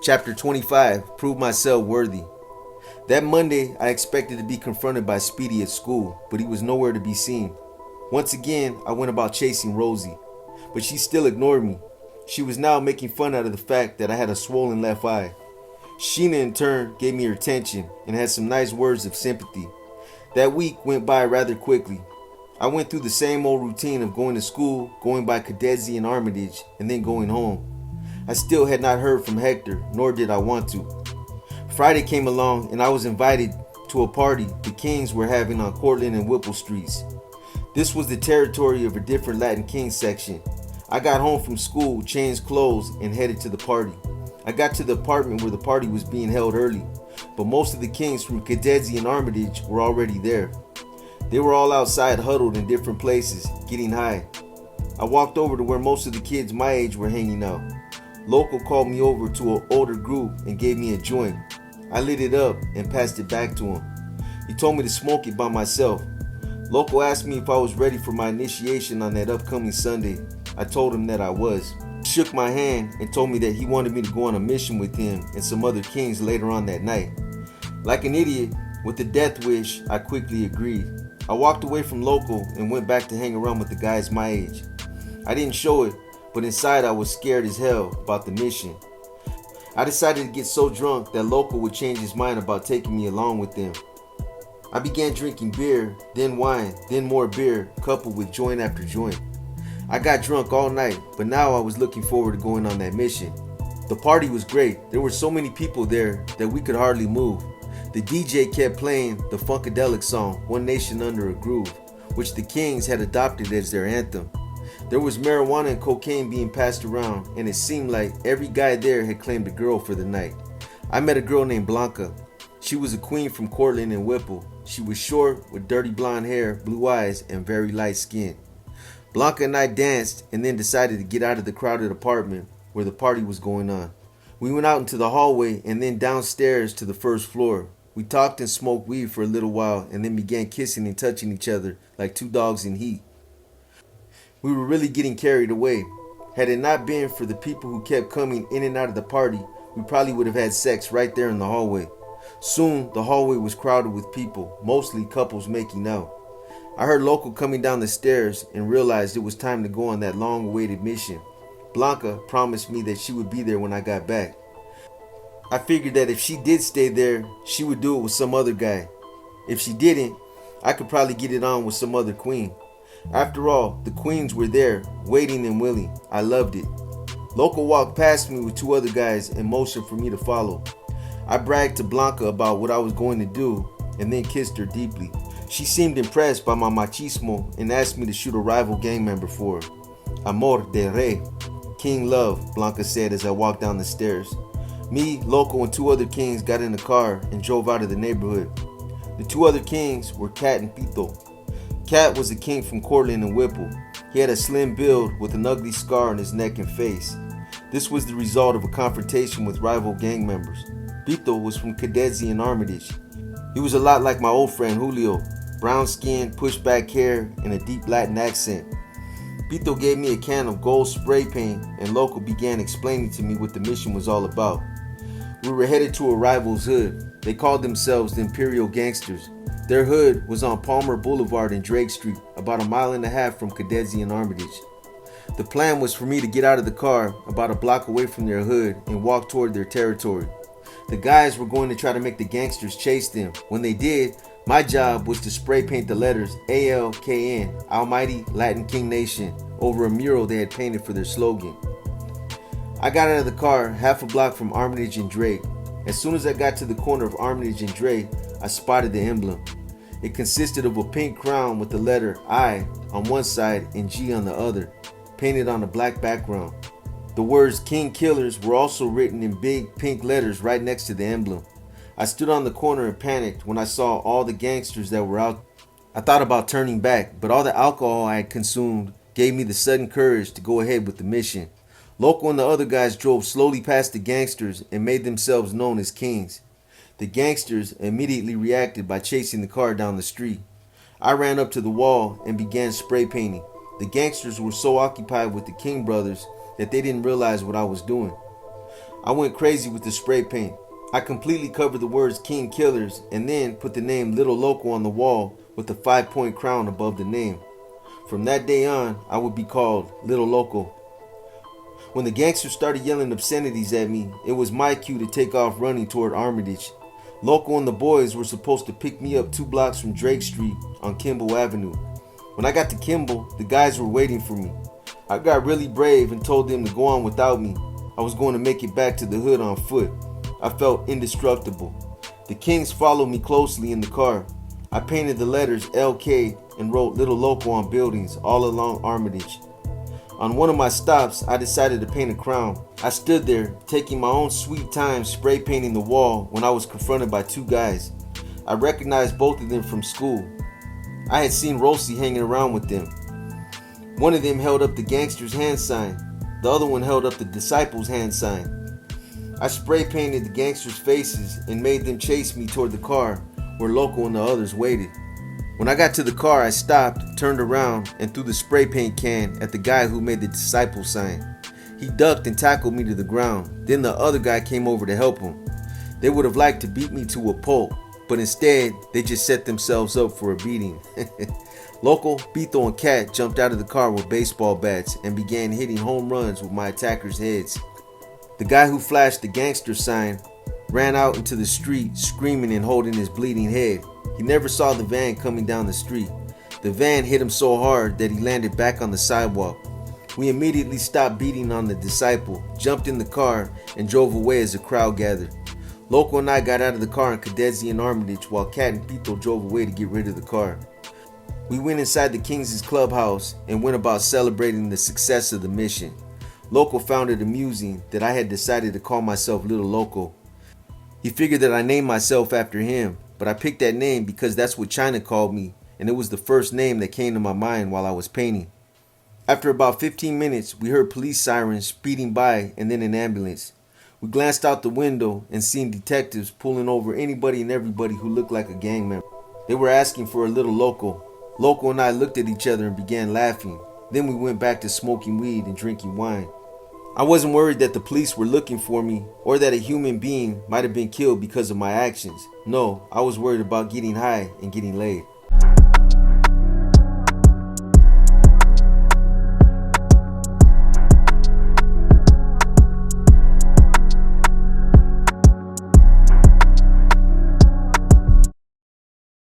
Chapter 25, Prove Myself Worthy. That Monday, I expected to be confronted by Speedy at school, but he was nowhere to be seen. Once again, I went about chasing Rosie, but she still ignored me. She was now making fun out of the fact that I had a swollen left eye. Sheena, in turn, gave me her attention and had some nice words of sympathy. That week went by rather quickly. I went through the same old routine of going to school, going by Cadezi and Armitage, and then going home. I still had not heard from Hector, nor did I want to. Friday came along and I was invited to a party the Kings were having on Cortland and Whipple Streets. This was the territory of a different Latin King section. I got home from school, changed clothes, and headed to the party. I got to the apartment where the party was being held early, but most of the Kings from Cadezi and Armitage were already there. They were all outside huddled in different places, getting high. I walked over to where most of the kids my age were hanging out. Local called me over to an older group and gave me a joint. I lit it up and passed it back to him. He told me to smoke it by myself. Local asked me if I was ready for my initiation on that upcoming Sunday. I told him that I was. He shook my hand and told me that he wanted me to go on a mission with him and some other Kings later on that night. Like an idiot with a death wish, I quickly agreed. I walked away from Local and went back to hang around with the guys my age. I didn't show it, but inside I was scared as hell about the mission. I decided to get so drunk that Local would change his mind about taking me along with them. I began drinking beer, then wine, then more beer, coupled with joint after joint. I got drunk all night, but now I was looking forward to going on that mission. The party was great. There were so many people there that we could hardly move. The DJ kept playing the Funkadelic song, One Nation Under a Groove, which the Kings had adopted as their anthem. There was marijuana and cocaine being passed around, and it seemed like every guy there had claimed a girl for the night. I met a girl named Blanca. She was a queen from Cortland and Whipple. She was short, with dirty blonde hair, blue eyes, and very light skin. Blanca and I danced and then decided to get out of the crowded apartment where the party was going on. We went out into the hallway and then downstairs to the first floor. We talked and smoked weed for a little while and then began kissing and touching each other like two dogs in heat. We were really getting carried away. Had it not been for the people who kept coming in and out of the party, we probably would have had sex right there in the hallway. Soon, the hallway was crowded with people, mostly couples making out. I heard Local coming down the stairs and realized it was time to go on that long-awaited mission. Blanca promised me that she would be there when I got back. I figured that if she did stay there, she would do it with some other guy. If she didn't, I could probably get it on with some other queen. After all, the queens were there, waiting and willing. I loved it. Local walked past me with two other guys and motioned for me to follow. I bragged to Blanca about what I was going to do and then kissed her deeply. She seemed impressed by my machismo and asked me to shoot a rival gang member for her. Amor de rey. King love, Blanca said as I walked down the stairs. Me, Local, and two other Kings got in the car and drove out of the neighborhood. The two other Kings were Cat and Pito. Cat was a king from Cortland and Whipple. He had a slim build with an ugly scar on his neck and face. This was the result of a confrontation with rival gang members. Pito was from Cadezi and Armitage. He was a lot like my old friend Julio. Brown skin, pushed back hair, and a deep Latin accent. Pito gave me a can of gold spray paint and Local began explaining to me what the mission was all about. We were headed to a rival's hood. They called themselves the Imperial Gangsters. Their hood was on Palmer Boulevard and Drake Street, about 1.5 miles from Cadezi and Armitage. The plan was for me to get out of the car about a block away from their hood and walk toward their territory. The guys were going to try to make the gangsters chase them. When they did, my job was to spray paint the letters ALKN, Almighty Latin King Nation, over a mural they had painted for their slogan. I got out of the car half a block from Armitage and Drake. As soon as I got to the corner of Armitage and Drake, I spotted the emblem. It consisted of a pink crown with the letter I on one side and G on the other, painted on a black background. The words King Killers were also written in big pink letters right next to the emblem. I stood on the corner and panicked when I saw all the gangsters that were out. I thought about turning back, but all the alcohol I had consumed gave me the sudden courage to go ahead with the mission. Local and the other guys drove slowly past the gangsters and made themselves known as Kings. The gangsters immediately reacted by chasing the car down the street. I ran up to the wall and began spray painting. The gangsters were so occupied with the King brothers that they didn't realize what I was doing. I went crazy with the spray paint. I completely covered the words King Killers and then put the name Little Loco on the wall with a 5-point crown above the name. From that day on, I would be called Little Loco. When the gangsters started yelling obscenities at me, it was my cue to take off running toward Armitage. Loco and the boys were supposed to pick me up 2 blocks from Drake Street on Kimball Avenue. When I got to Kimball, the guys were waiting for me. I got really brave and told them to go on without me. I was going to make it back to the hood on foot. I felt indestructible. The Kings followed me closely in the car. I painted the letters LK and wrote Little Loco on buildings all along Armitage. On one of my stops, I decided to paint a crown. I stood there, taking my own sweet time spray painting the wall when I was confronted by 2 guys. I recognized both of them from school. I had seen Rosie hanging around with them. One of them held up the gangster's hand sign. The other one held up the disciples' hand sign. I spray painted the gangsters' faces and made them chase me toward the car where Loco and the others waited. When I got to the car, I stopped, turned around, and threw the spray paint can at the guy who made the disciple sign. He ducked and tackled me to the ground. Then the other guy came over to help him. They would have liked to beat me to a pulp, but instead, they just set themselves up for a beating. Loco, Bito, and Cat jumped out of the car with baseball bats and began hitting home runs with my attackers' heads. The guy who flashed the gangster sign ran out into the street screaming and holding his bleeding head. He never saw the van coming down the street. The van hit him so hard that he landed back on the sidewalk. We immediately stopped beating on the disciple, jumped in the car, and drove away as the crowd gathered. Loco and I got out of the car in Cadesi and Armitage while Cat and Pito drove away to get rid of the car. We went inside the Kings' clubhouse and went about celebrating the success of the mission. Loco found it amusing that I had decided to call myself Little Loco. He figured that I named myself after him, but I picked that name because that's what China called me, and it was the first name that came to my mind while I was painting. After about 15 minutes, we heard police sirens speeding by and then an ambulance. We glanced out the window and seen detectives pulling over anybody and everybody who looked like a gang member. They were asking for a Little Loco. Loco and I looked at each other and began laughing. Then we went back to smoking weed and drinking wine. I wasn't worried that the police were looking for me or that a human being might have been killed because of my actions. No, I was worried about getting high and getting laid.